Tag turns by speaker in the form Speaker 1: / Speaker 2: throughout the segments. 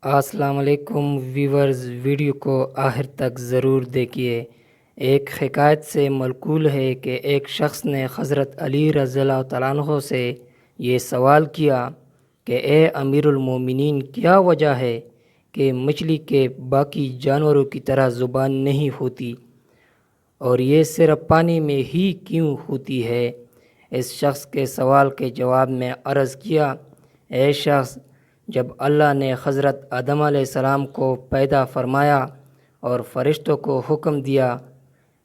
Speaker 1: السلام علیکم viewers, video کو آخر تک ضرور دیکھیے۔ ایک حکایت سے منقول ہے کہ ایک شخص نے حضرت علی رضی اللہ تعالیٰ عنہ سے یہ سوال کیا کہ اے امیر المومنین، کیا وجہ ہے کہ مچھلی کے باقی جانوروں کی طرح زبان نہیں ہوتی اور یہ صرف پانی میں ہی کیوں ہوتی ہے؟ اس شخص کے سوال کے جواب میں عرض کیا، اے شخص، جب اللہ نے حضرت آدم علیہ السلام کو پیدا فرمایا اور فرشتوں کو حکم دیا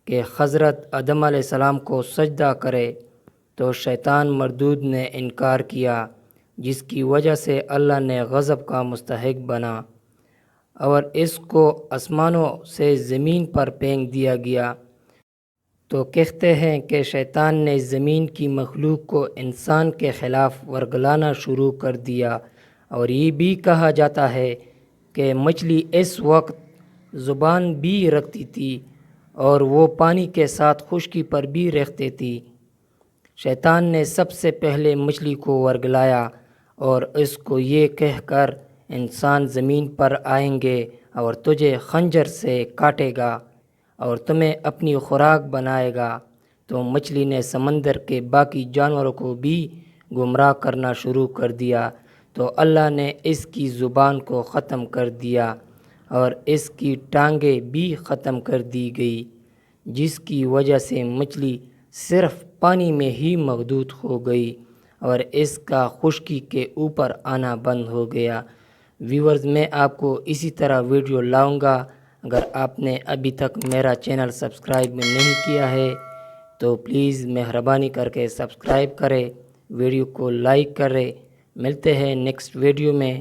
Speaker 1: کہ حضرت آدم علیہ السلام کو سجدہ کرے تو شیطان مردود نے انکار کیا، جس کی وجہ سے اللہ نے غضب کا مستحق بنا اور اس کو آسمانوں سے زمین پر پھینک دیا گیا۔ تو کہتے ہیں کہ شیطان نے زمین کی مخلوق کو انسان کے خلاف ورگلانا شروع کر دیا، اور یہ بھی کہا جاتا ہے کہ مچھلی اس وقت زبان بھی رکھتی تھی اور وہ پانی کے ساتھ خشکی پر بھی رہتی تھی۔ شیطان نے سب سے پہلے مچھلی کو ورگلایا اور اس کو یہ کہہ کر انسان زمین پر آئیں گے اور تجھے خنجر سے کاٹے گا اور تمہیں اپنی خوراک بنائے گا، تو مچھلی نے سمندر کے باقی جانوروں کو بھی گمراہ کرنا شروع کر دیا، تو اللہ نے اس کی زبان کو ختم کر دیا اور اس کی ٹانگیں بھی ختم کر دی گئی، جس کی وجہ سے مچھلی صرف پانی میں ہی محدود ہو گئی اور اس کا خشکی کے اوپر آنا بند ہو گیا۔ ویورز، میں آپ کو اسی طرح ویڈیو لاؤں گا۔ اگر آپ نے ابھی تک میرا چینل سبسکرائب نہیں کیا ہے تو پلیز مہربانی کر کے سبسکرائب کریں، ویڈیو کو لائک کریں۔ ملتے ہیں نیکسٹ ویڈیو میں۔